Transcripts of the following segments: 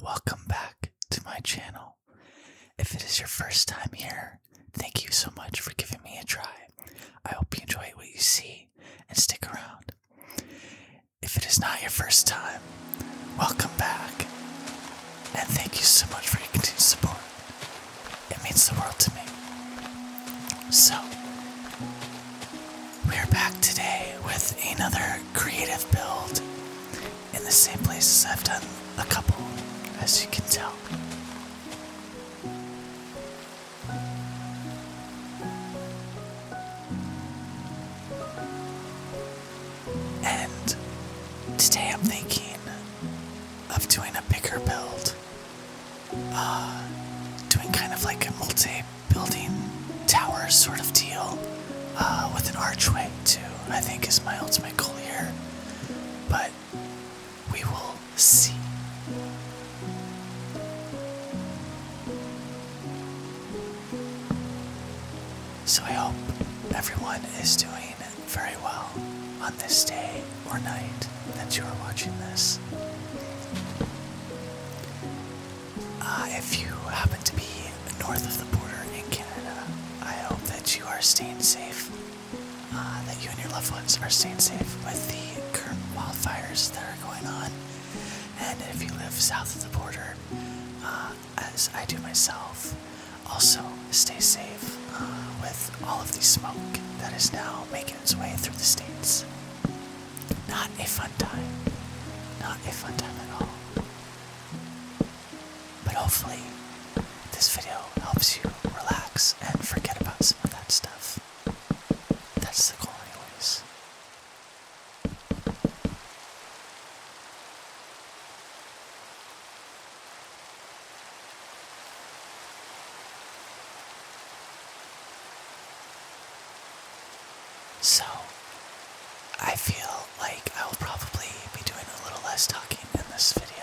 welcome back to my channel. If it is your first time here, thank you so much for giving me a try. I hope you enjoy what you see and stick around. If it is not your first time, welcome back, and thank you so much for your continued support. It means the world to me. So, we are back today with another creative build in the same places I've done a couple, as you can tell. And today I'm thinking of doing a bigger build, doing kind of like a multi-building tower sort of deal, with an archway too, I think is my ultimate goal here, but we will see. So I hope everyone is doing very well on this day or night that you are watching this. If you happen to be north of the border in Canada, I hope that you are staying safe, that you and your loved ones are staying safe with the current wildfires that are going on. And if you live south of the border, as I do myself, also stay safe with all of the smoke that is now making its way through the states. Not a fun time. Not a fun time at all. But hopefully, this video helps you relax and forget about some of that stuff. That's the goal anyways. So, I feel like I will probably be doing a little less talking in this video.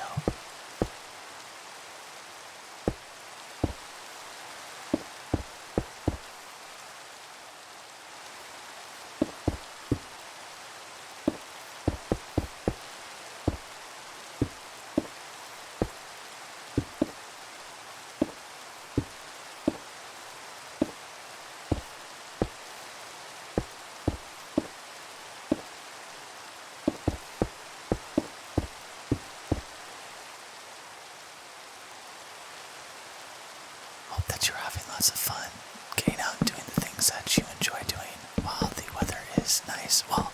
Hope that you're having lots of fun getting out and doing the things that you enjoy doing while the weather is nice. Well,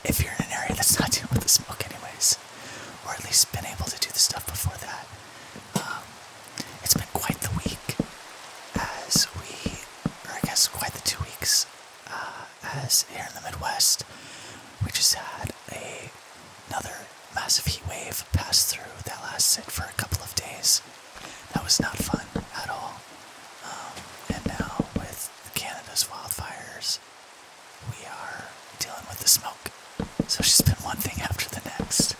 if you're in an area that's not dealing with the smoke anyways, or at least been able to do the stuff before that. It's been quite the week, or I guess quite the 2 weeks, as here in the Midwest, we just had another massive heat wave pass through that lasted for a couple of days. That was not fun at all. And now with Canada's wildfires, we are dealing with the smoke. So it's just been one thing after the next.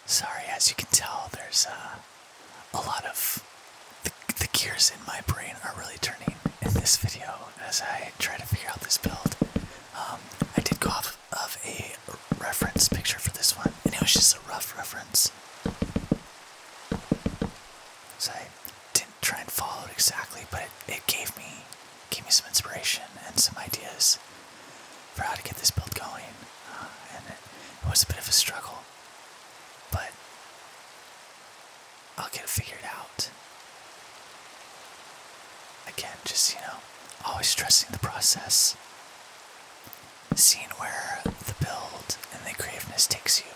Sorry, as you can tell, there's a lot of the gears in my brain are really turning in this video as I try to figure out this build. I did go off of a reference picture for this one, and it was just a rough reference. So I didn't try and follow it exactly, but it gave me some inspiration and some ideas for how to get this build going. And it was a bit of a struggle. But I'll get it figured out. Again, just, always trusting the process. Seeing where the build and the creativeness takes you.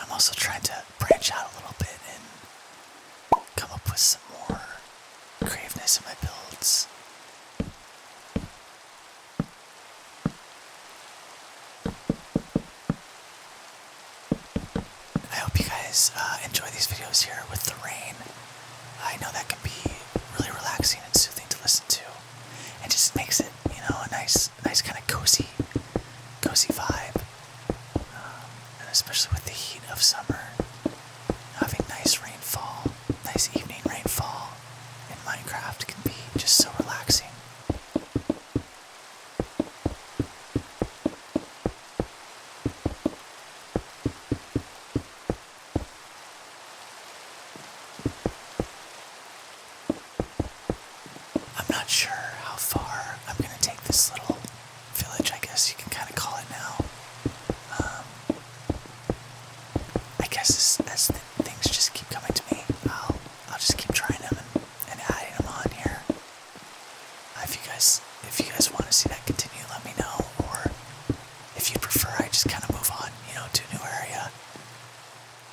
I'm also trying to branch out a little bit and come up with some more creativeness in my builds. I hope you guys enjoy these videos here with the rain. I know that can be really relaxing and soothing to listen to, and just makes it, a nice kind of cozy vibe. And especially with the heat of summer, having nice rainfall, nice evening rainfall in Minecraft can be just so relaxing. I'm not sure how far I'm gonna take this little village, I guess you can kind of call it now. I guess as things just keep coming to me, I'll just keep trying them and adding them on here. If you guys want to see that continue, let me know. Or if you prefer, I just kind of move on, to a new area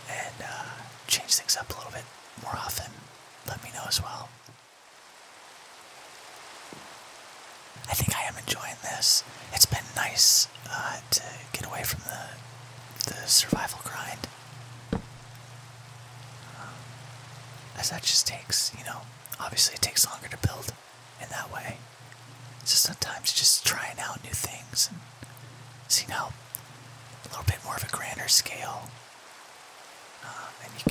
and change things up a little bit more often. Let me know as well. I think I am enjoying this. It's been nice to get away from the survival grind. As that just takes, obviously it takes longer to build in that way. So sometimes just trying out new things and seeing how a little bit more of a grander scale. And you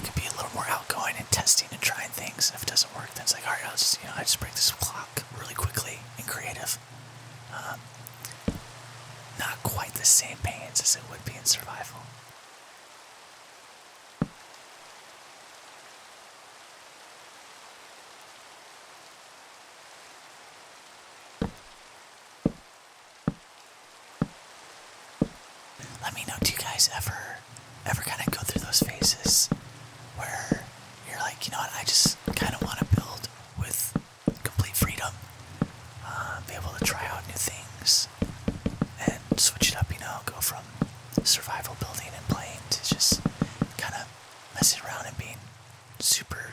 can be a little more outgoing and testing and trying things. If it doesn't work, then it's like, alright, I just break this clock really quickly and creative. Not quite the same pains as it would be in survival. Let me know, do you guys ever kind of go through those phases where you're like, I just kind of want to build with complete freedom, be able to try out new things and switch it up, go from survival building and playing to just kind of messing around and being super,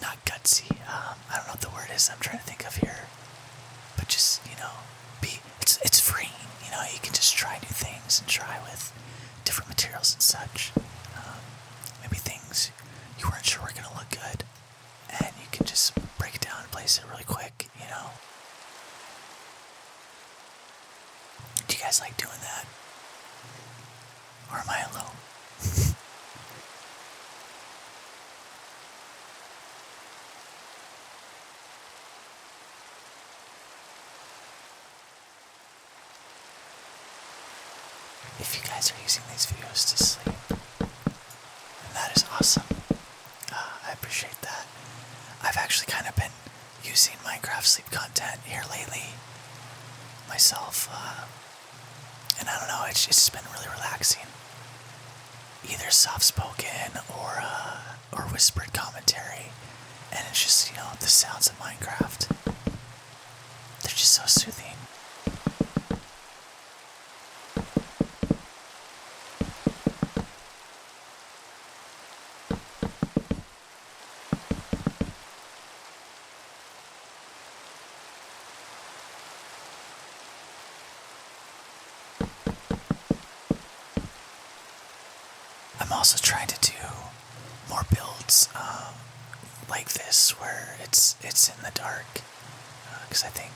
not gutsy, I don't know what the word is I'm trying to think of here, but just, it's freeing, you can just try new things and try with different materials and such. Maybe things you weren't sure were going to look good, and you can just break it down and place it really quick, Do you guys like doing that? Or am I alone? If you guys are using these videos to sleep, then that is awesome. I appreciate that. I've actually kind of been using Minecraft sleep content here lately myself, and I don't know, it's just been really relaxing. Either soft-spoken or whispered commentary, and it's just, the sounds of Minecraft. They're just so soothing. I'm also trying to do more builds like this where it's in the dark, because I think,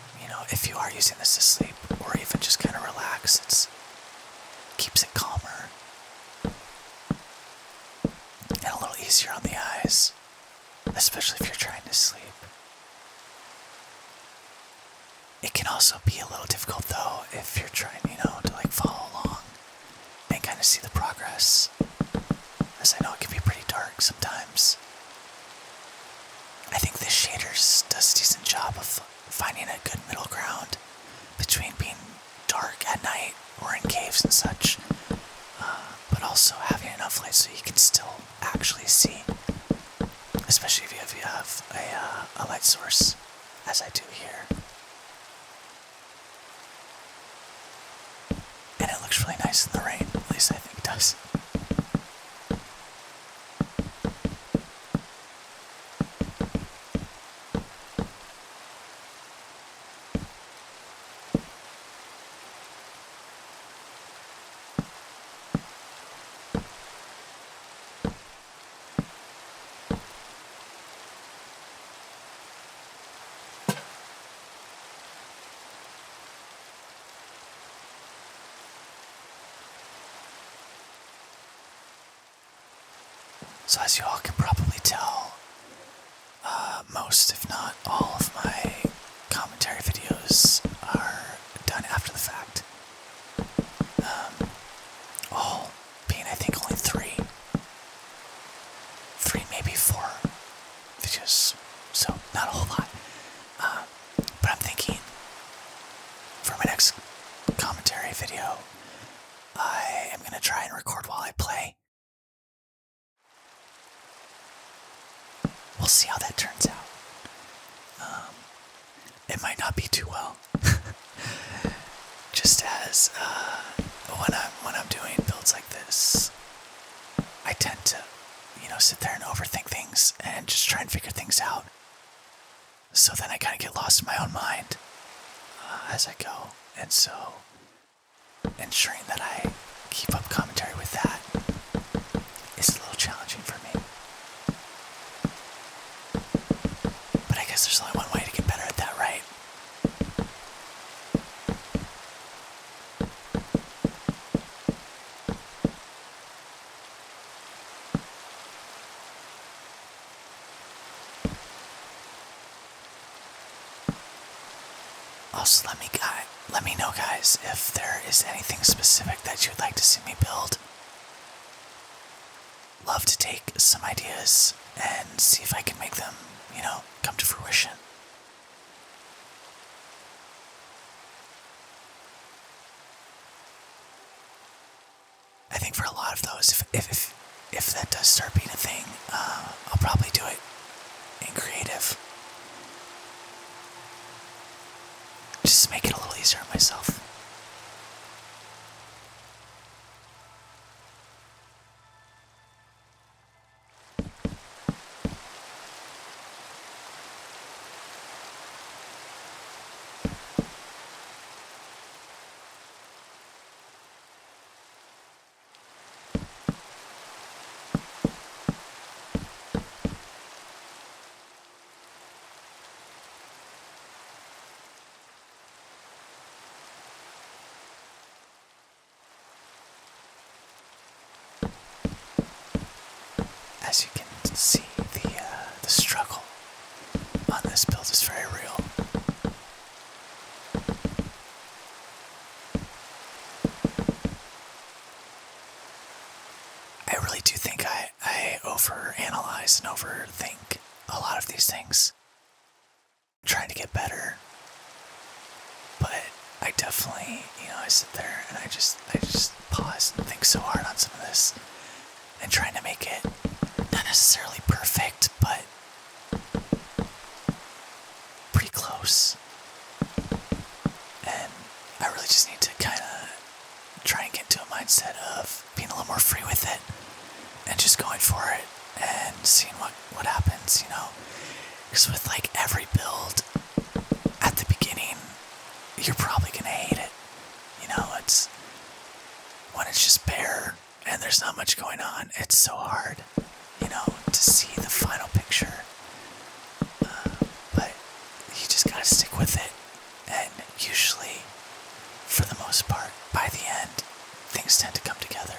if you are using this to sleep or even just kind of relax, it keeps it calmer and a little easier on the eyes, especially if you're trying to sleep. It can also be a little difficult though if you're trying, to follow along and kind of see the progress, as I know it can be pretty dark sometimes. I think this shaders does a decent job of finding a good middle ground between being dark at night or in caves and such, but also having enough light so you can still actually see, especially if you have a light source, as I do here. And it looks really nice in the rain, at least I think it does. So as you all can probably tell, most, if not all, of my commentary videos are done after the fact. All being, I think, only three, maybe four videos, so not a whole lot. But I'm thinking, for my next commentary video, I am gonna try and record while I play. We'll see how that turns out. It might not be too well. Just as when I'm doing builds like this, I tend to, sit there and overthink things and just try and figure things out. So then I kind of get lost in my own mind as I go, and so ensuring that I keep up commentary with that is a little challenging for me. But I guess there's only one way to get better at that, right? Also, let me know, guys, if there is anything specific that you'd like to see me build. Love to take some ideas and see if I can make them, come to fruition. I think for a lot of those, if that does start being a thing, I'll probably do it in creative. Just to make it a little easier on myself. As you can see, the struggle on this build is very real. I really do think I overanalyze and overthink a lot of these things. I'm trying to get better, but I definitely, I sit there and I just pause and think so hard on some of this and trying to make it not necessarily perfect, but pretty close. And I really just need to kind of try and get into a mindset of being a little more free with it and just going for it and seeing what happens, Because with like every build at the beginning, you're probably gonna hate it. It's when it's just bare and there's not much going on, it's so hard, to see the final picture. But you just gotta stick with it, and usually, for the most part, by the end, things tend to come together.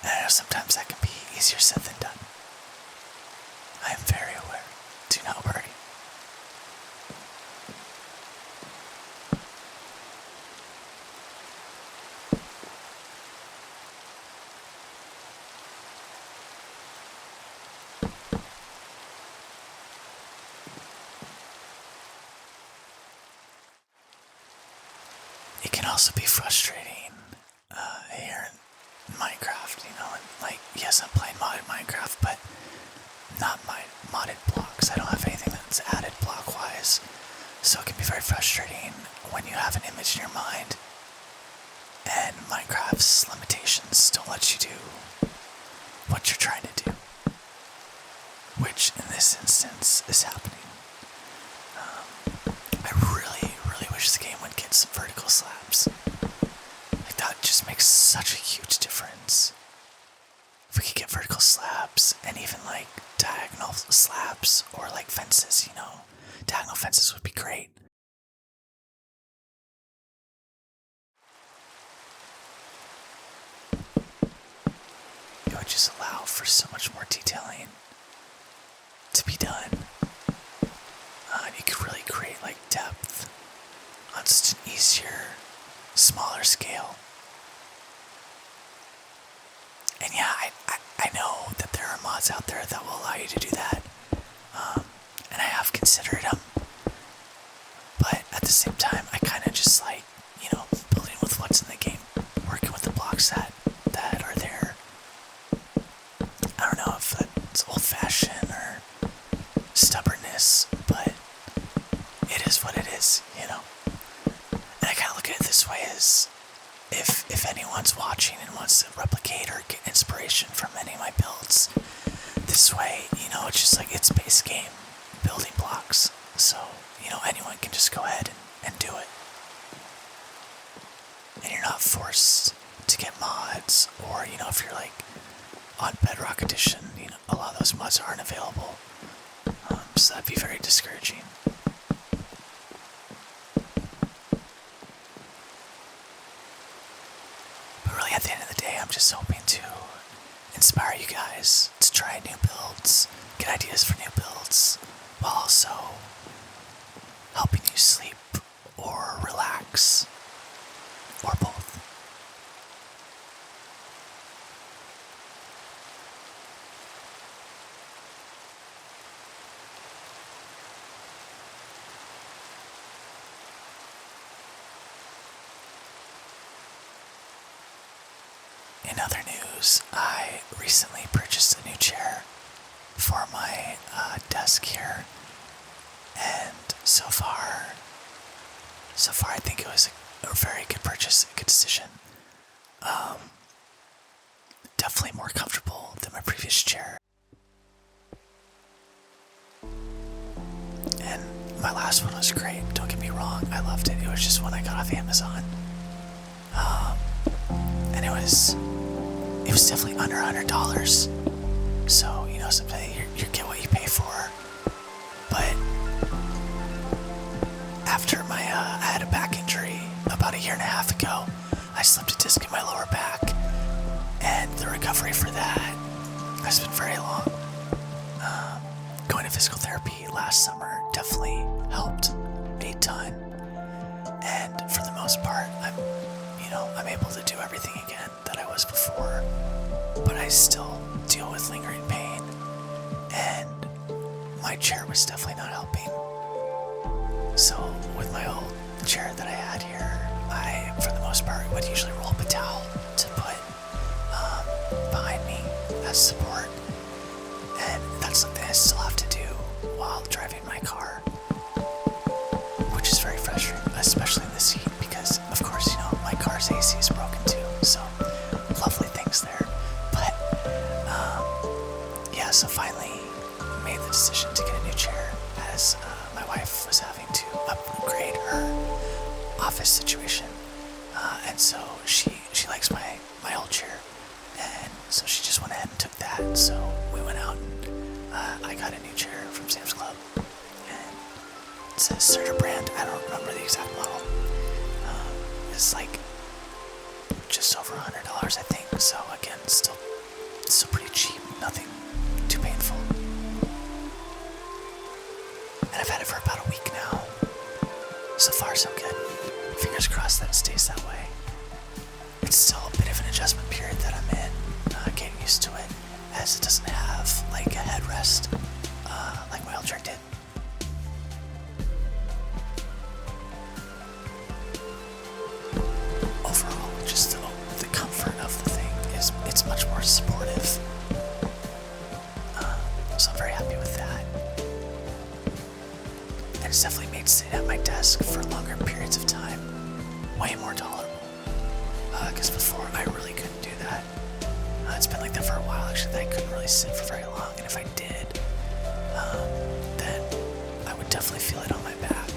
And I know sometimes that can be easier said than done. I am very aware. Do not worry. It can also be frustrating here in Minecraft, and yes, I'm playing modded Minecraft, but not my modded blocks. I don't have anything that's added block-wise, so it can be very frustrating when you have an image in your mind and Minecraft's limitations don't let you do what you're trying to do, which in this instance is happening. I really, really wish the game would get some vertical slabs. Like, that just makes such a huge difference. If we could get vertical slabs and even like diagonal slabs or like fences, diagonal fences would be great. would just allow for so much more detailing to be done. And you could really create like depth on such an easier, smaller scale. And yeah, I know that there are mods out there that will allow you to do that. And I have considered them. But at the same time, I kind of just like, building with what's in the game. Working with the blocks that are there. I don't know if that's old-fashioned or stubbornness, but it is what it is, And I kind of look at it this way as if anyone's watching and wants to replicate or get inspiration from any of my builds, this way, it's just like it's base game building blocks. So, anyone can just go ahead and do it. And you're not forced to get mods, or, if you're like on Bedrock Edition, a lot of those mods aren't available. So that'd be very discouraging. But really, at the end of the day, I'm just hoping to inspire you guys to try new builds, get ideas for new builds, while also helping you sleep or relax, or both. In other news, I recently purchased a new chair for my desk here, and so far I think it was a very good purchase, a good decision. Definitely more comfortable than my previous chair. And my last one was great, don't get me wrong, I loved it. It was just one I got off Amazon. And it was definitely under $100. So, something you get what you pay for. But after I had a back injury about a year and a half ago, I slipped a disc in my lower back, and the recovery for that has been very long. Going to physical therapy last summer definitely helped a ton, and for the most part, I'm able to do everything again that I was before, but I still deal with lingering pain, and my chair was definitely not helping. So with my old chair that I had here, I, for the most part, would usually roll up a towel to put behind me as support, and that's something I still have to do while driving my car, which is very frustrating, especially in this heat, because of course, my car's AC is broken too, so lovely things there. But yeah, so finally made the decision to get a new chair, as my wife was having to upgrade her office situation, and so she likes my old chair, and so she just went ahead and took that. So we went out and I got a new chair from Sam's Club, and it says Serta brand. I don't remember the exact model. It's like just over $100, I think. So again, still pretty cheap. Nothing too painful. And I've had it for about a week now. So far, so good. Fingers crossed that it stays that way. It's still a bit of an adjustment period that I'm in, getting used to it, as it doesn't have like a headrest like my old chair did. Overall, just the comfort of the thing it's much more supportive. So I'm very happy with that. And it's definitely made sitting at my desk for longer periods of time way more tolerable. Because before I really couldn't do that. It's been like that for a while actually, that I couldn't really sit for very long, and if I did, then I would definitely feel it on my back.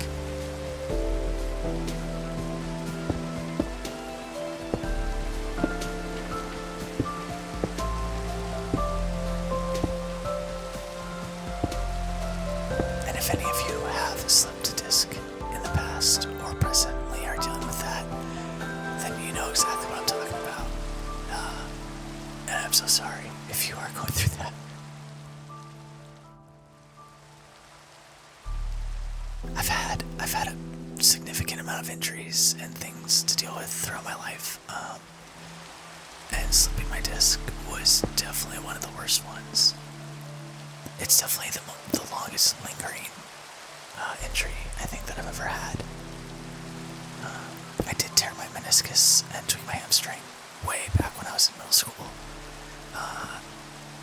And if any of you have slipped a disc in the past or presently are dealing with that, then you know exactly what I'm talking about. And I'm so sorry if you are going through that. I've had a significant amount of injuries and things to deal with throughout my life, and slipping my disc was definitely one of the worst ones. It's definitely the longest lingering injury I think that I've ever had. I did tear my meniscus and tweak my hamstring way back when I was in middle school,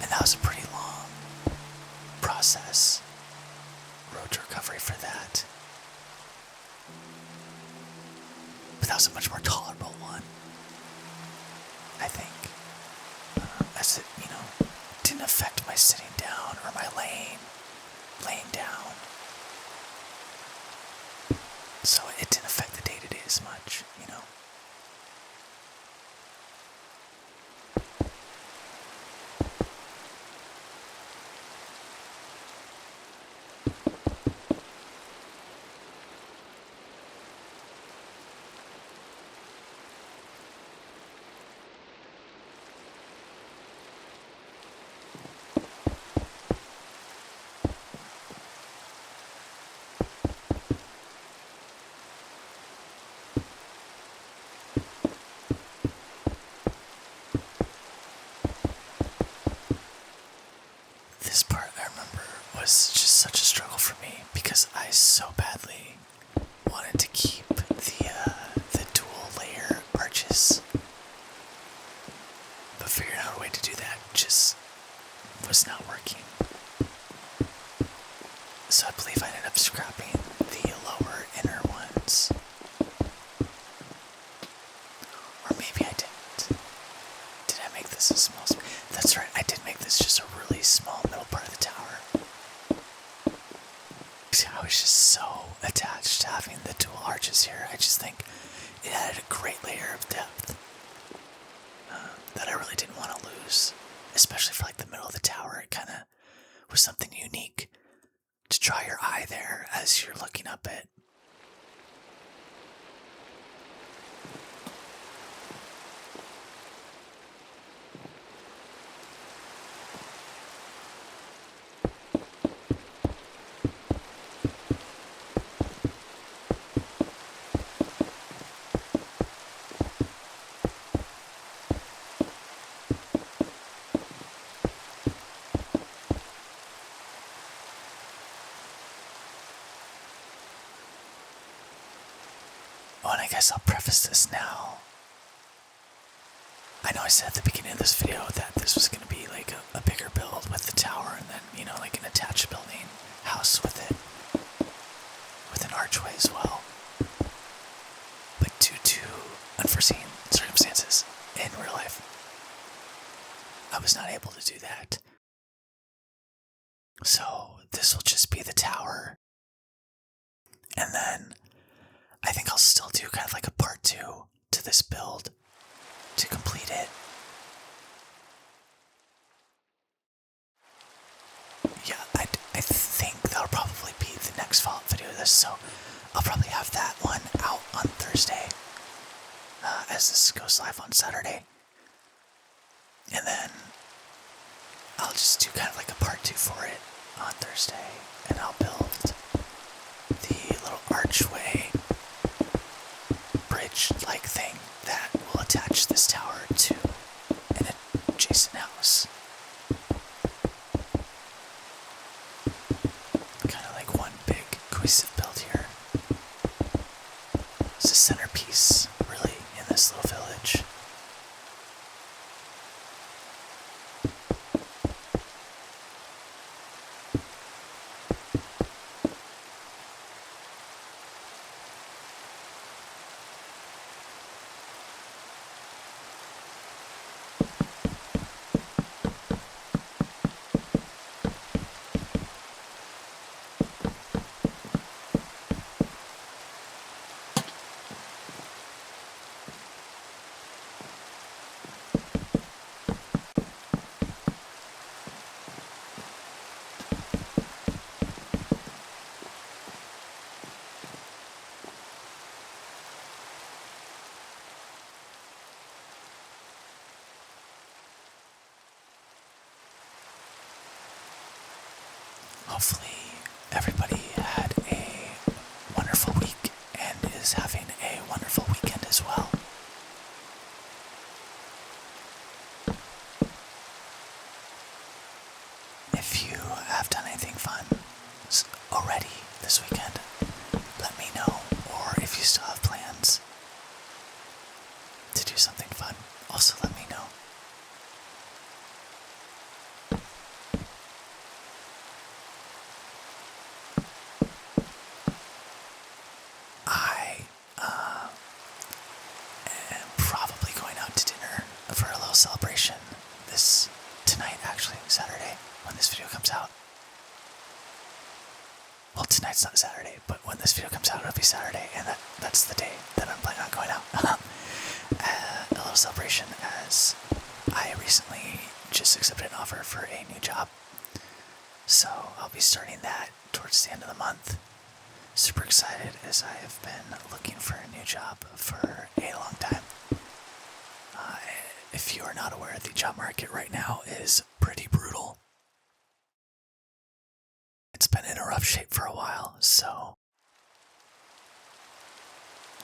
and that was a pretty long process, road to recovery for that. But that was a much more tolerable one, I think, as it, didn't affect my sitting down or my laying down. So it didn't affect the day-to-day as much, This part, I remember, was just such a struggle for me because I so badly wanted to keep the dual layer arches, but figuring out a way to do that just was not working. So I believe I ended up scrapping the lower inner ones, or maybe I didn't. Did I make this a small? That's right, I did make this just a really small middle part of the tower. I was just so attached to having the dual arches here. I just think it added a great layer of depth that I really didn't want to lose, especially for like the middle of the tower. It kind of was something unique to draw your eye there as you're looking up it. Oh, and I guess I'll preface this now. I know I said at the beginning of this video that this was going to be like a bigger build with the tower and then, like an attached building house with it, with an archway as well. But due to unforeseen circumstances in real life, I was not able to do that. So this will just be the tower, and then I think I'll still do kind of like a part 2 to this build to complete it. Yeah, I think that'll probably be the next follow-up video of this, so I'll probably have that one out on Thursday, as this goes live on Saturday. And then I'll just do kind of like a part 2 for it on Thursday, and I'll build the little archway bridge-like thing that will attach this tower to an adjacent house. Kind of like one big cohesive build here. It's a centerpiece, really, in this little village. Hopefully everybody had a wonderful week and is having a wonderful weekend as well. If you have done anything fun already this weekend, let me know, or if you still have plans to do something fun, also let me know. I am probably going out to dinner for a little celebration tonight, actually, Saturday, when this video comes out. Well, tonight's not Saturday, but when this video comes out, it'll be Saturday, and that's the day that I'm planning on going out. A little celebration, as I recently just accepted an offer for a new job. So I'll be starting that towards the end of the month. Super excited, as I have been looking for a new job for a long time. If you are not aware, the job market right now is pretty brutal. It's been in a rough shape for a while, so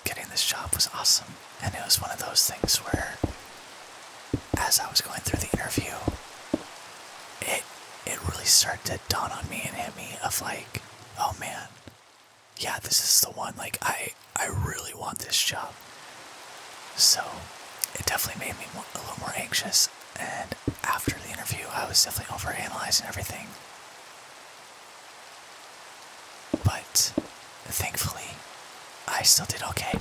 getting this job was awesome. And it was one of those things where, as I was going through the interview, it really started to dawn on me and hit me of like, oh man, yeah, this is the one. Like, I really want this job. So it definitely made me a little more anxious. And after the interview, I was definitely overanalyzing everything. But thankfully, I still did okay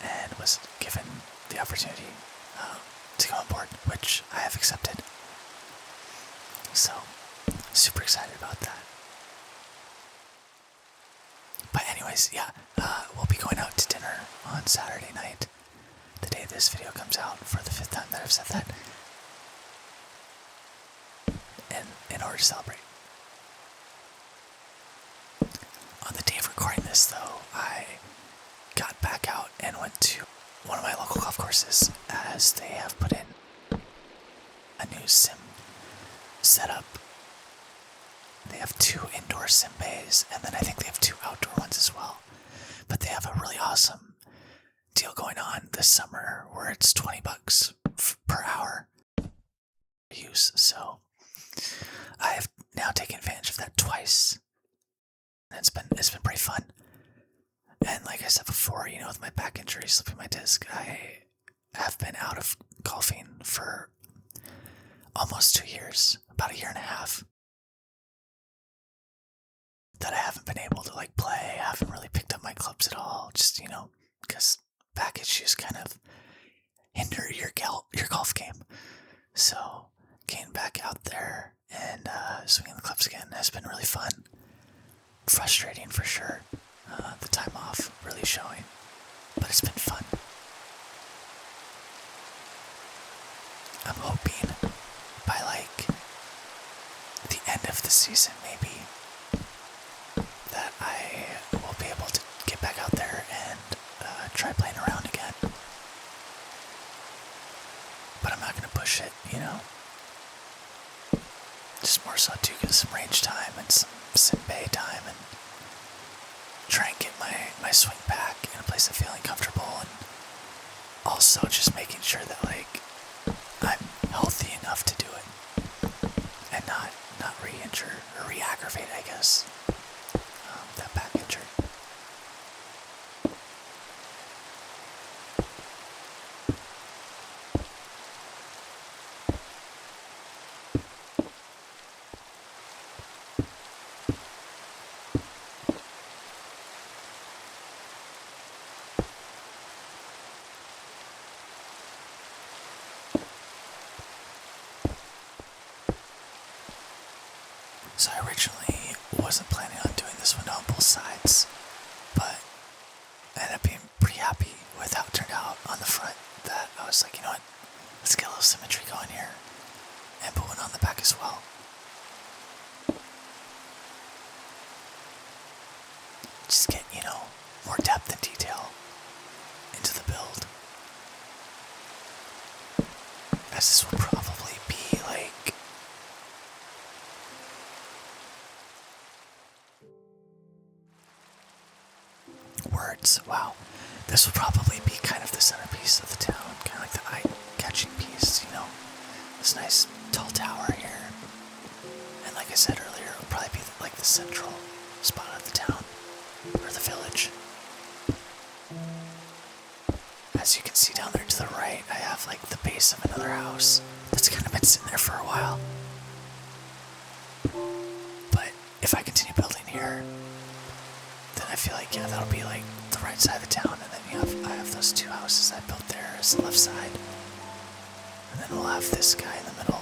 and was given the opportunity to come on board, which I have accepted. So, super excited about that. But anyways, yeah, we'll be going out to dinner on Saturday night, the day this video comes out, for the 5th time that I've said that, and in order to celebrate. On the day of recording this, though, I got back out and went to one of my local golf courses, as they have put in a new sim setup. They have 2 indoor sim bays, and then I think they have 2 outdoor ones as well. But they have a really awesome deal going on this summer where it's $20 per hour use. So I have now taken advantage of that twice. And it's been pretty fun. And like I said before, with my back injury, slipping my disc, I have been out of golfing for almost 2 years, about 1.5 years. That I haven't been able to play. I haven't really picked up my clubs at all, just because back issues kind of hinder your golf game. So getting back out there and swinging the clubs again has been really fun. Frustrating for sure. The time off really showing, but it's been fun. I'm hoping by the end of the season, maybe, that I will be able to get back out there and try playing around again. But I'm not going to push it, Just more so to get some range time and some sim bay time and try and get my swing back in a place of feeling comfortable, and also just making sure that I'm healthy enough to do it and not re-injure or re-aggravate, I guess, that back injury. So I originally wasn't planning on doing this one on both sides, but I ended up being pretty happy with how it turned out on the front, that I was like, you know what, let's get a little symmetry going here, and put one on the back as well. Just get, more depth and detail into the build, as this will probably be words. Wow. This will probably be kind of the centerpiece of the town. Kind of like the eye-catching piece, you know. This nice tall tower here. And like I said earlier, it'll probably be like the central spot of the town. Or the village. As you can see down there to the right, I have like the base of another house that's kind of been sitting there for a while. But if I continue building here, then I feel like, yeah, that'll be like the right side of the town, and then I have those two houses I built there as the left side. And then we'll have this guy in the middle.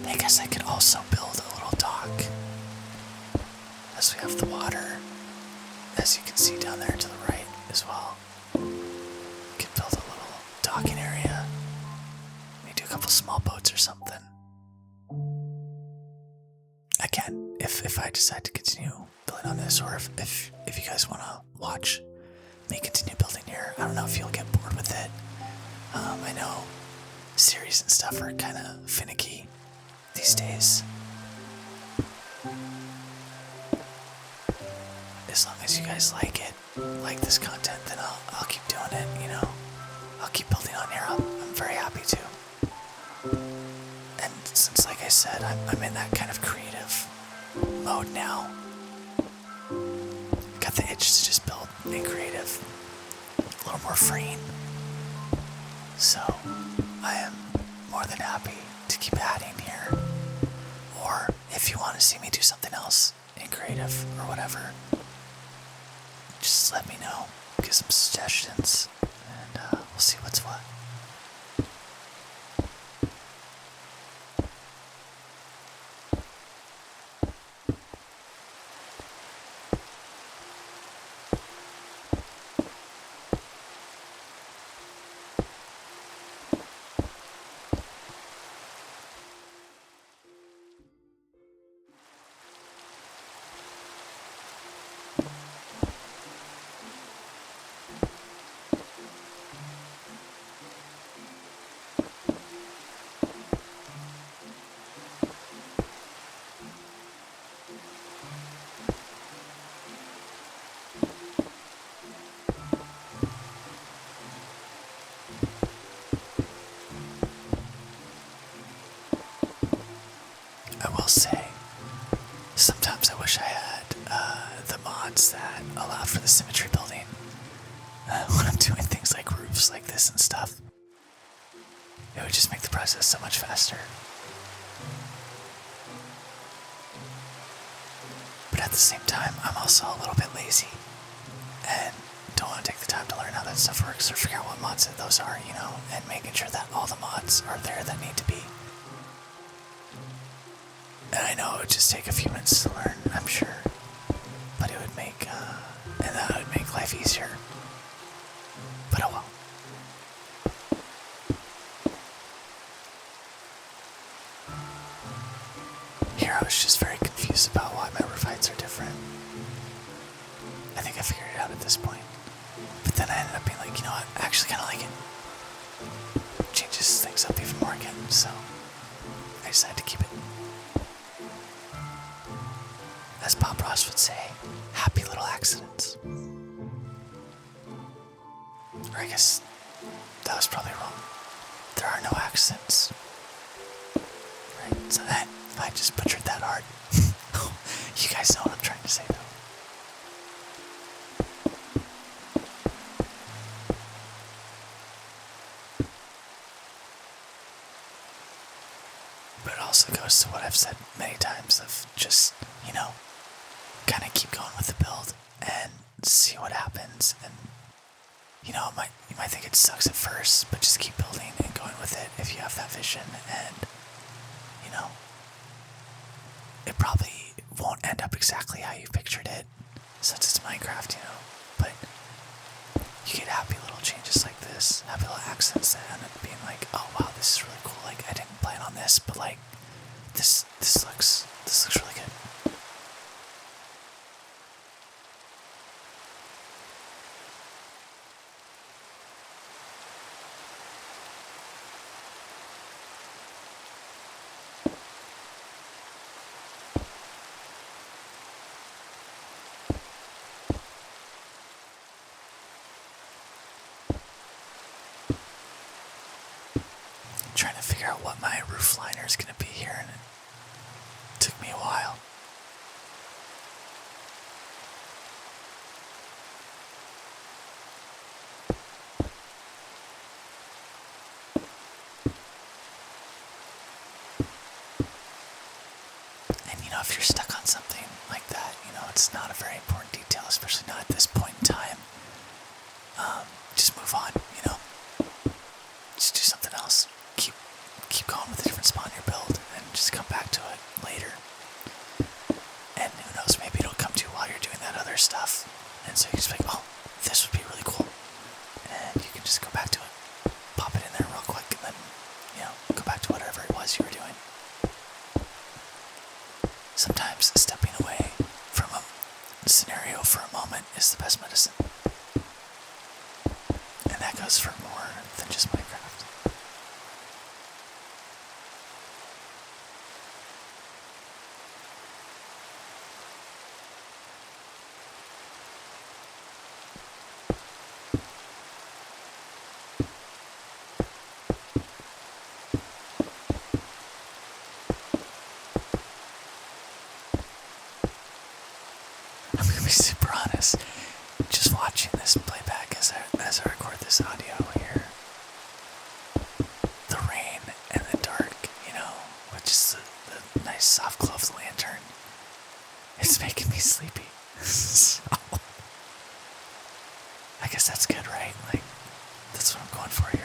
I guess I could also build a little dock. As we have the water, as you can see down there to the right as well. We can build a little docking area. Maybe do a couple small boats or something. Again, if I decide to continue building on this, or if you guys want to watch me continue building here, I don't know if you'll get bored with it. I know series and stuff are kind of finicky these days. As long as you guys like it, like this content, then I'll keep doing it, you know. I'll keep building on here. I'm very happy to. And since, like I said, I'm in that kind of creative mode now. Got the itch to just build in creative. A little more freeing. So, I am more than happy to keep adding here. Or, if you want to see me do something else in creative or whatever, just let me know, give some suggestions, and we'll see what's what. I will say, sometimes I wish I had the mods that allow for the symmetry building when I'm doing things like roofs like this and stuff. It would just make the process so much faster. But at the same time, I'm also a little bit lazy and don't want to take the time to learn how that stuff works or figure out what mods those are, you know, and making sure that all the mods are there that need to be. And I know it would just take a few minutes to learn, I'm sure. But it would make, and that would make life easier. But oh well. Here I was just very confused about why my roof heights are different. I think I figured it out at this point. But then I ended up being like, you know what, I actually kind of like it. Changes things up even more again, so I decided to keep it. As Bob Ross would say, happy little accidents. Or I guess that was probably wrong. There are no accidents. Right, so that, I just butchered that hard. You guys know what I'm trying to say though. But it also goes to what I've said many times of just, you know, kind of keep going with the build and see what happens. And you know, you might think it sucks at first, but just keep building and going with it if you have that vision. And you know, it probably won't end up exactly how you pictured it, since it's Minecraft, you know. But you get happy little changes like this, happy little accents that end up being like, oh wow, this is really cool. Like I didn't plan on this, but like this looks really good. figure out what my roof liner is going to be here, and it took me a while. And if you're stuck on something like that, it's not a very important detail, especially not at this point in time. Just move on, Just do something else. Keep going with a different spot in your build, and just come back to it later. And who knows, maybe it'll come to you while you're doing that other stuff. And so you just be like, oh, this would be really cool. And you can just go back to it, pop it in there real quick, and then, go back to whatever it was you were doing. Sometimes stepping away from a scenario for a moment is the best medicine. And that goes for more than just Minecraft. I'm gonna be super honest. Just watching this playback as I record this audio here. The rain and the dark, with just the nice soft glow of the lantern. It's making me sleepy. So, I guess that's good, right? That's what I'm going for here.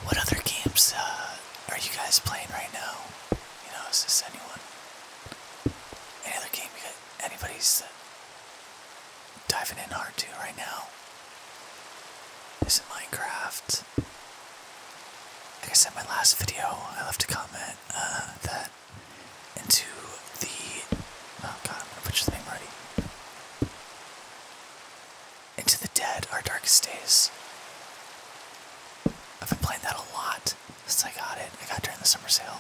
What other games are you guys playing right now? Is this anyone? Any other game anybody's diving in hard to right now? Is it Minecraft? Like I said in my last video, I left a comment that into the... Oh god, I'm gonna butcher the name already. Into the Dead, Our Darkest Days. I've been playing that a lot since I got it. I got it during the summer sale.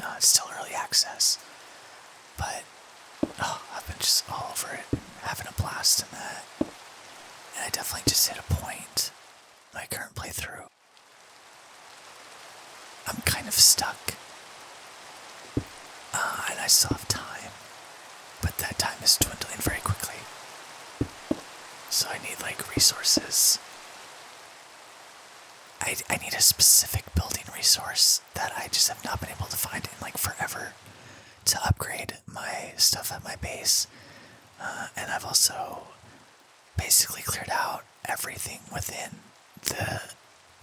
No, it's still early access. But, I've been just all over it, having a blast in that. And I definitely just hit a point in my current playthrough. I'm kind of stuck. And I still have time. But that time is dwindling very quickly. So I need, resources. I need a specific building resource that I just have not been able to find in forever to upgrade my stuff at my base. And I've also basically cleared out everything within the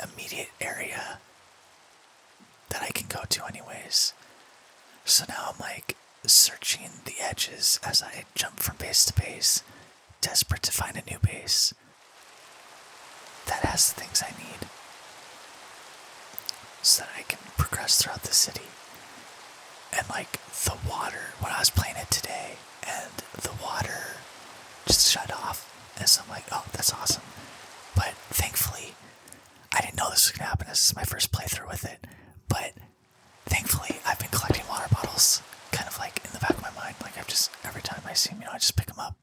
immediate area that I can go to anyways. So now I'm searching the edges as I jump from base to base, desperate to find a new base that has the things I need, so that I can progress throughout the city. And the water, when I was playing it today, and the water just shut off, and so I'm like, oh, that's awesome. But thankfully, I didn't know this was gonna happen. This is my first playthrough with it. But thankfully, I've been collecting water bottles, kind of in the back of my mind. I've just, every time I see them, I just pick them up.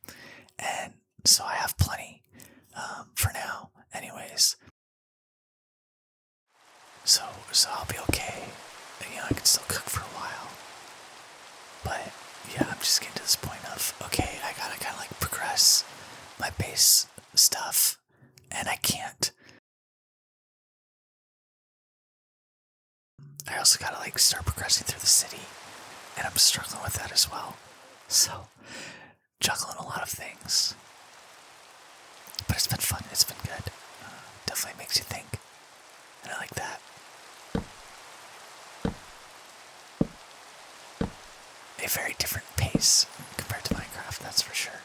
And so I have plenty, for now, anyways. So I'll be okay. I can still cook for a while. But yeah, I'm just getting to this point of, okay, I gotta kind of progress my base stuff, and I can't. I also gotta start progressing through the city, and I'm struggling with that as well. So, juggling a lot of things. But it's been fun, it's been good. Definitely makes you think, and I like that. A very different pace compared to Minecraft, that's for sure.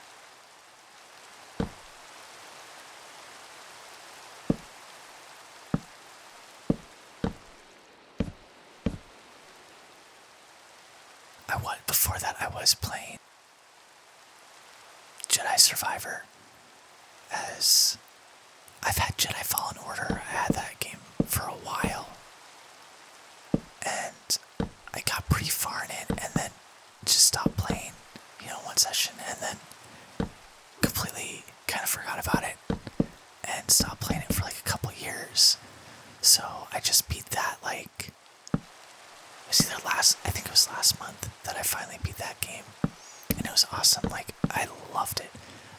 Before that, I was playing Jedi Survivor, as I've had Jedi Fallen Order. I had that game for a while, and I got pretty far in it, and then just stopped playing, one session, and then completely kind of forgot about it, and stopped playing it for like a couple years. So I just beat that like, I think it was last month that I finally beat that game, and it was awesome. Like, I loved it.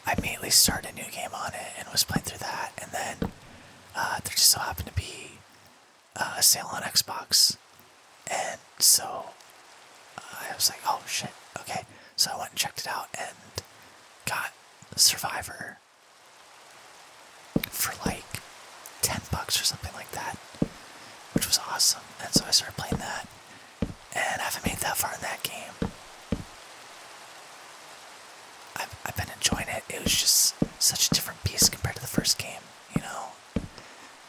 I immediately started a new game on it and was playing through that, and then there just so happened to be a sale on Xbox, and so I was like, oh shit, okay. So I went and checked it out and got Survivor for like $10 or something like that, which was awesome. And so I started playing that, and I haven't made that far in that game. I've been enjoying it. It was just such a different beast compared to the first game,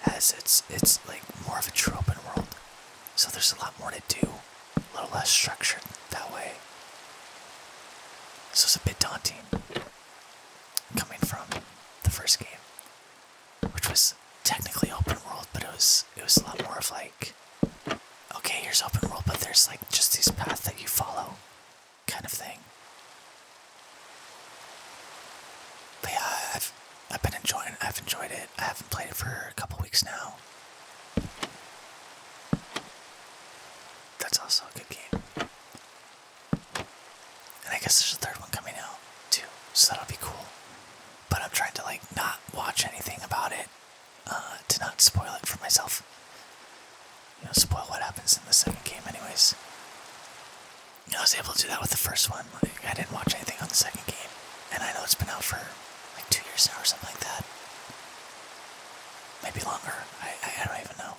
as it's like more of a true open world. So there's a lot more to do, a little less structured that way. So it's a bit daunting coming from the first game, which was technically open world, but it was a lot more of like, okay, here's open world, but there's like just these paths that you follow, kind of thing. But yeah, I've enjoyed it. I haven't played it for a couple weeks now. That's also a good game. And I guess there's a third one coming out too, so that'll be cool. But I'm trying to like not watch anything about it, to not spoil it for myself. Spoil what happens in the second game anyways. I was able to do that with the first one. Like, I didn't watch anything on the second game, and I know it's been out for like 2 years now or something like that. Maybe longer. I don't even know.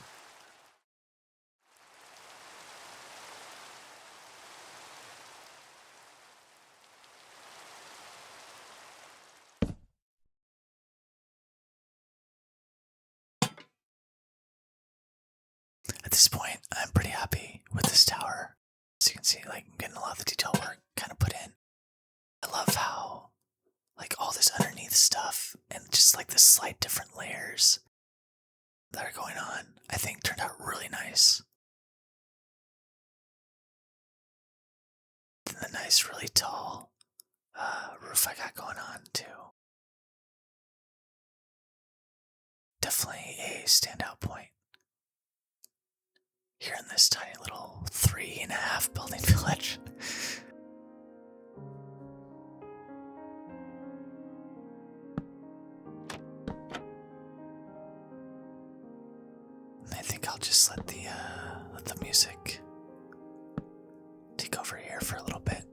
At this point, I'm pretty happy with this tower. As you can see, like, I'm getting a lot of the detail work kind of put in. I love how, like, all this underneath stuff and just like the slight different layers that are going on, I think turned out really nice. And the nice, really tall roof I got going on too. Definitely a standout point here in this tiny little 3.5 building village. I think I'll just let the music take over here for a little bit.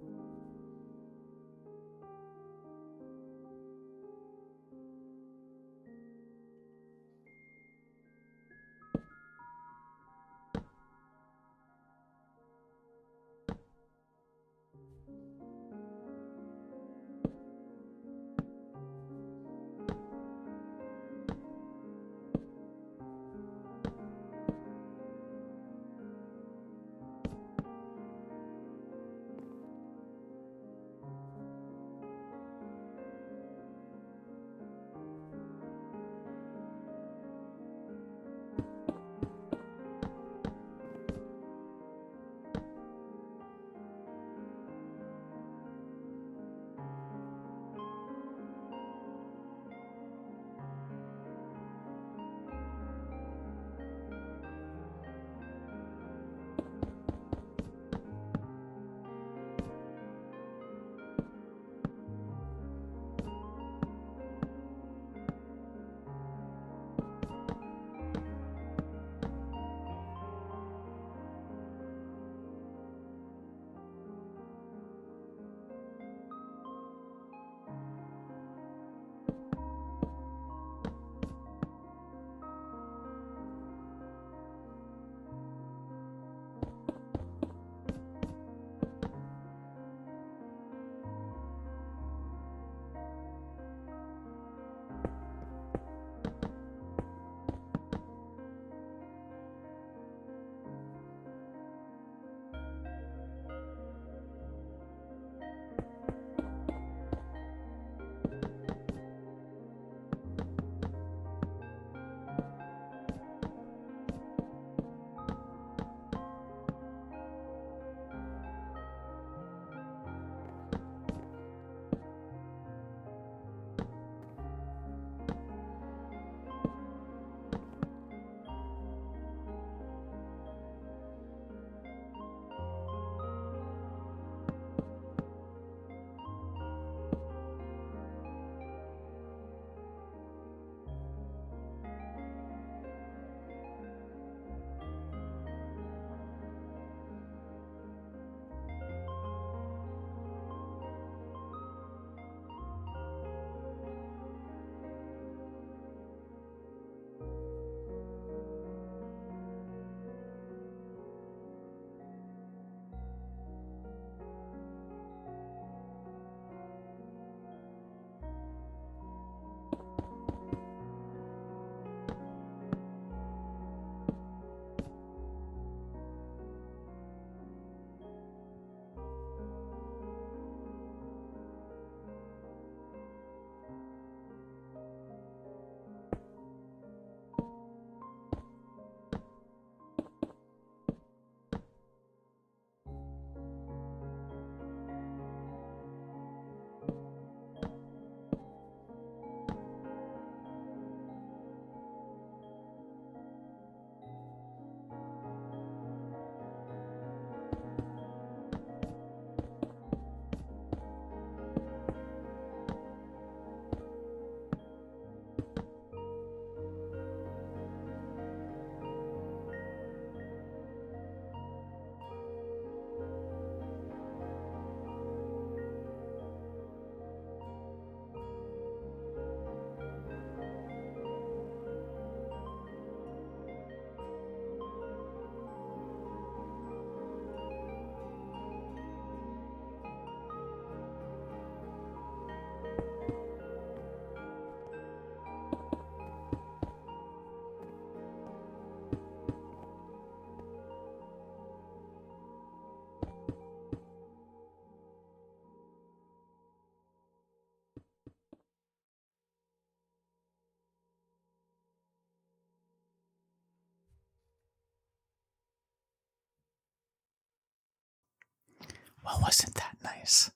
Well, wasn't that nice?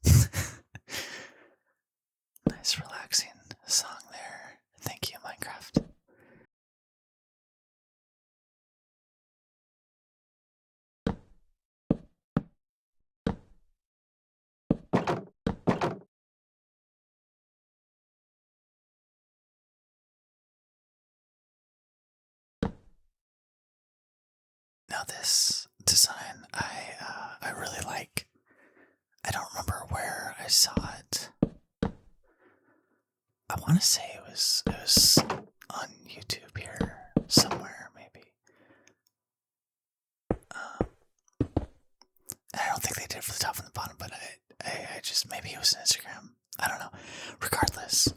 Nice relaxing song there. Thank you, Minecraft. Now this design I really like. I don't remember where I saw it. I want to say it was on YouTube here somewhere, maybe. I don't think they did it for the top and the bottom, but I just, maybe it was on Instagram. I don't know. Regardless,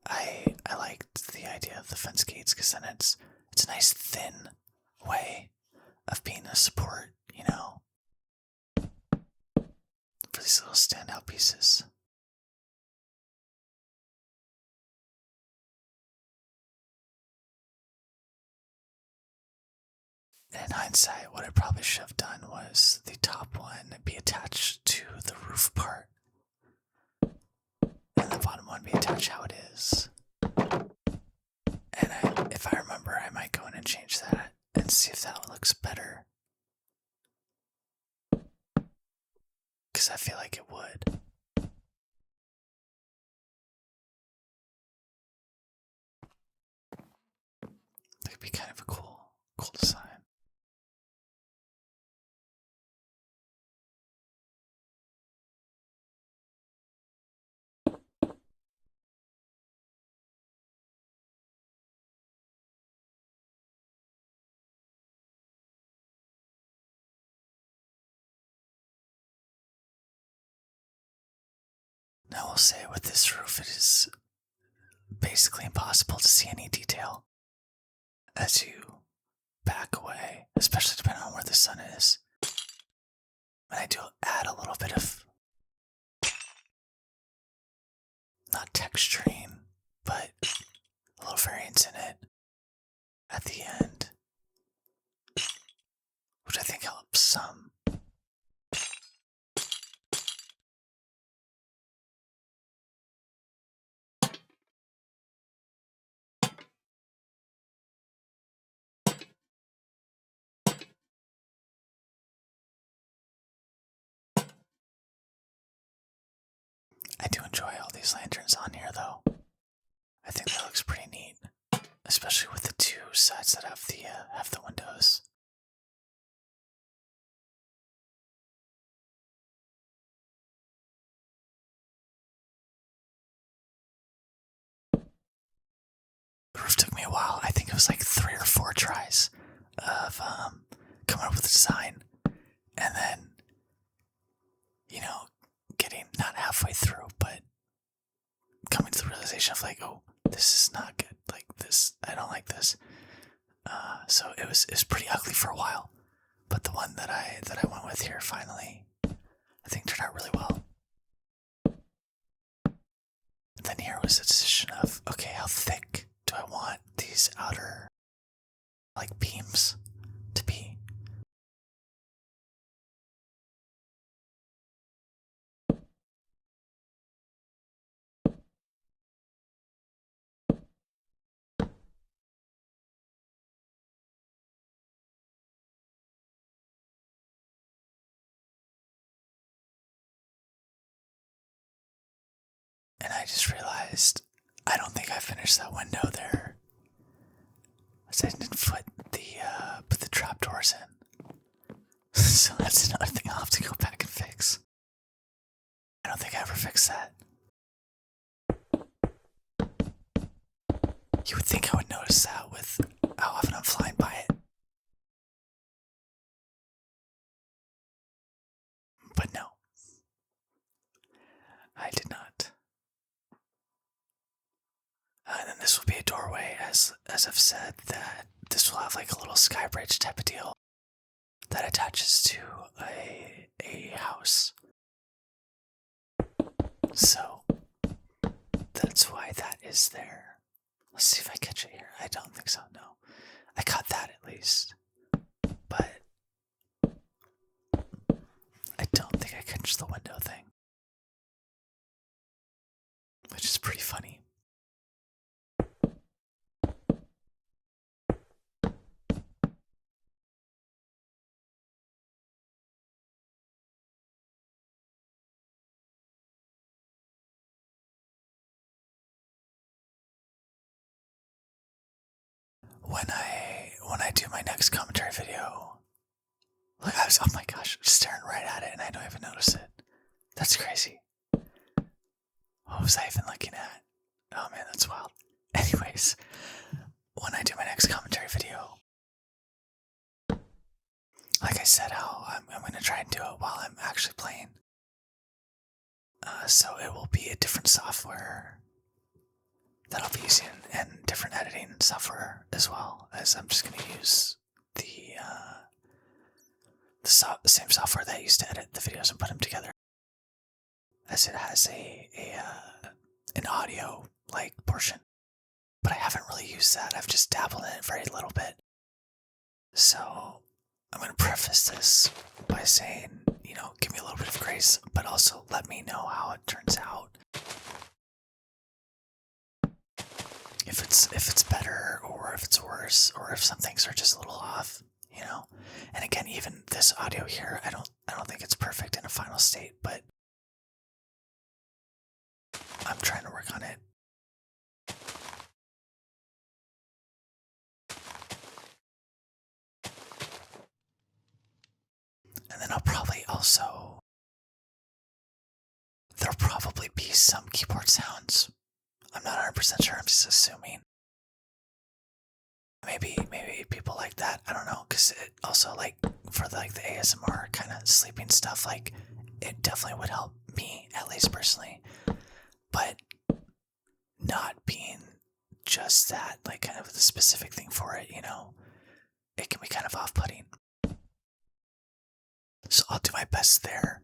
I liked the idea of the fence gates because then it's a nice thin way of being a support, you know, for these little standout pieces. In hindsight, what I probably should have done was the top one be attached to the roof part, and the bottom one be attached how it is. And if I remember, I might go in and change that and see if that looks better. Because I feel like it would. That could be kind of a cool design. Now, we'll say with this roof, it is basically impossible to see any detail as you back away, especially depending on where the sun is. And I do add a little bit of, not texturing, but a little variance in it at the end, which I think helps some. I do enjoy all these lanterns on here, though. I think that looks pretty neat, especially with the two sides that have the windows. The roof took me a while. I think it was like 3 or 4 tries of coming up with a design, and then, you know, getting not halfway through, but coming to the realization of like, oh, this is not good. Like this, I don't like this. So it was pretty ugly for a while, but the one that I went with here finally, I think turned out really well. And then here was the decision of, okay, how thick do I want these outer like beams to be? And I just realized I don't think I finished that window there. I didn't put the trapdoors in. So that's another thing I'll have to go back and fix. I don't think I ever fixed that. You would think I would notice that with how often I'm flying by it. But no. I did not. And then this will be a doorway, as I've said, that this will have like a little sky bridge type of deal that attaches to a house. So that's why that is there. Let's see if I catch it here. I don't think so, no. I caught that at least. But I don't think I could change the window thing, which is pretty funny. When I do my next commentary video, look, oh my gosh, staring right at it and I don't even notice it. That's crazy. What was I even looking at? Oh man, that's wild. Anyways, when I do my next commentary video, like I said, I'm going to try and do it while I'm actually playing. So it will be a different software that I'll be using and different editing software as well, as I'm just going to use the same software that I used to edit the videos and put them together, as it has an audio like portion. But I haven't really used that. I've just dabbled in it very little bit. So I'm going to preface this by saying, give me a little bit of grace, but also let me know how it turns out. If it's better, or if it's worse, or if some things are just a little off, And again, even this audio here, I don't think it's perfect in a final state, but I'm trying to work on it. And then there'll probably be some keyboard sounds. I'm not 100% sure, I'm just assuming. Maybe people like that, I don't know, because it also, for the ASMR kind of sleeping stuff, it definitely would help me, at least personally. But not being just that, kind of the specific thing for it, it can be kind of off-putting. So I'll do my best there.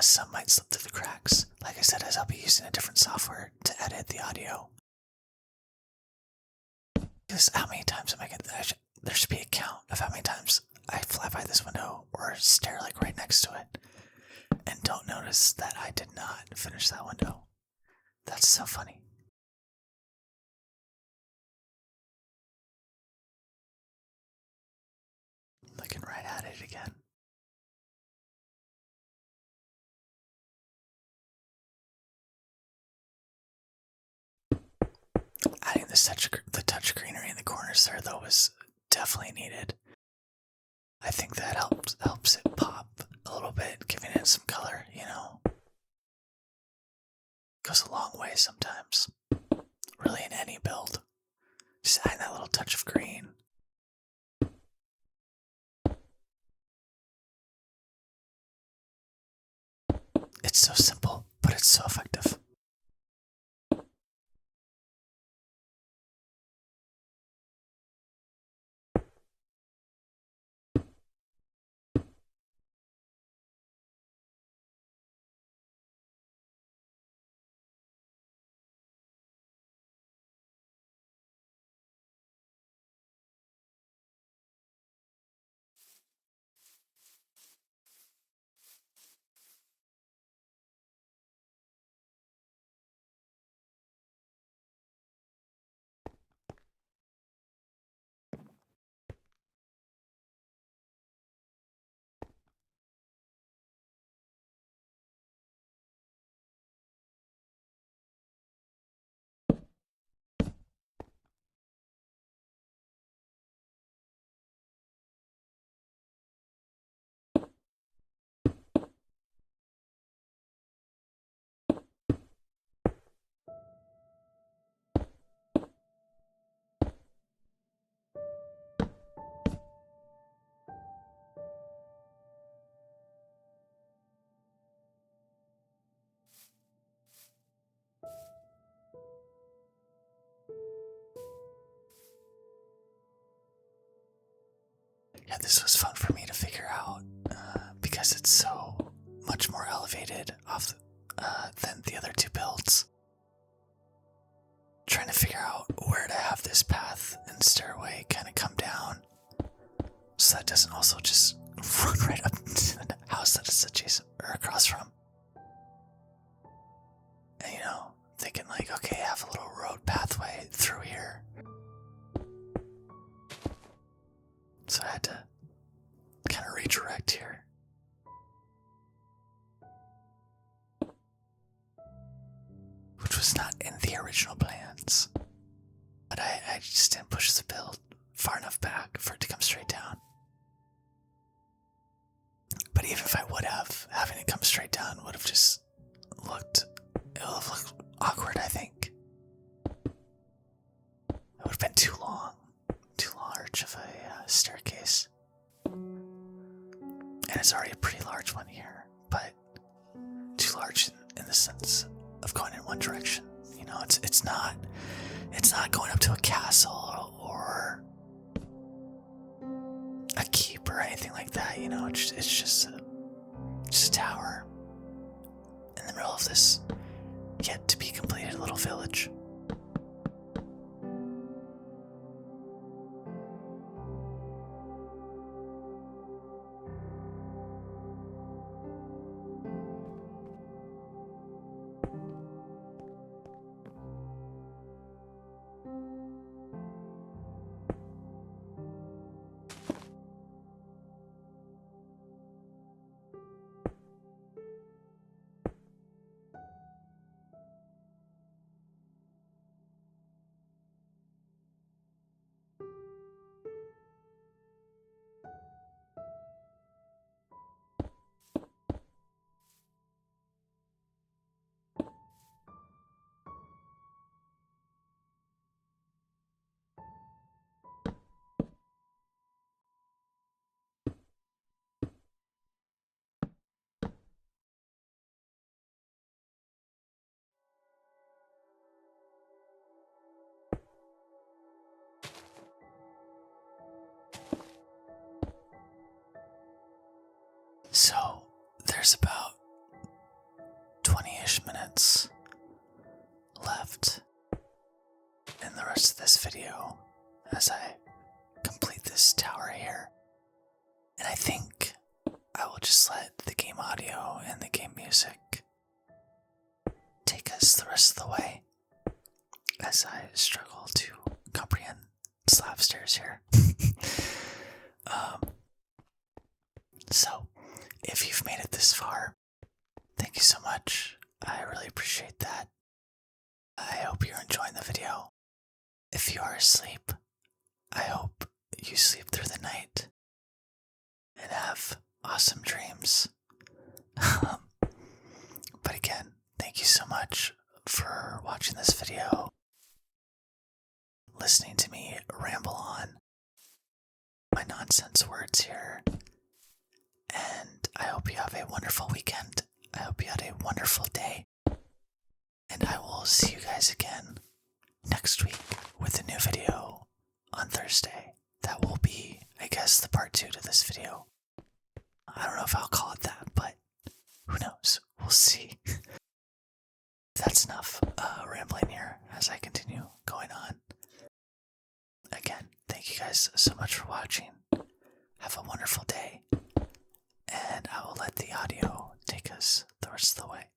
Some might slip through the cracks. Like I said, as I'll be using a different software to edit the audio. Because how many times am I getting that? There should be a count of how many times I fly by this window or stare right next to it and don't notice that I did not finish that window. That's so funny. Looking right at it again. Adding the touch greenery in the corners there, though, was definitely needed. I think that helps it pop a little bit, giving it some color, Goes a long way sometimes. Really, in any build. Just adding that little touch of green. It's so simple, but it's so effective. Yeah, this was fun for me to figure out because it's so much more elevated than the other two builds. Trying to figure out where to have this path and stairway kind of come down so that doesn't also just run right up into the house that it's adjacent or across from. And, thinking like, okay, I have a little road pathway through here. So I had to kind of redirect here. Which was not in the original plans. But I just didn't push the build far enough back for it to come straight down. But even if I would have, having it come straight down would have just looked awkward, I think. It would have been too large of a staircase. And it's already a pretty large one here, but too large in the sense of going in one direction. It's not going up to a castle or a keep or anything like that. It's just a tower in the middle of this yet to be completed little village. So, there's about 20-ish minutes left in the rest of this video as I complete this tower here. And I think I will just let the game audio and the game music take us the rest of the way as I struggle to comprehend slab stairs here. So, if you've made it this far, thank you so much. I really appreciate that. I hope you're enjoying the video. If you are asleep, I hope you sleep through the night and have awesome dreams. But again, thank you so much for watching this video, listening to me ramble on my nonsense words here. And I hope you have a wonderful weekend. I hope you had a wonderful day. And I will see you guys again next week with a new video on Thursday. That will be, I guess, the part 2 to this video. I don't know if I'll call it that, but who knows? We'll see. That's enough rambling here as I continue going on. Again, thank you guys so much for watching. Have a wonderful day. And I will let the audio take us the rest of the way.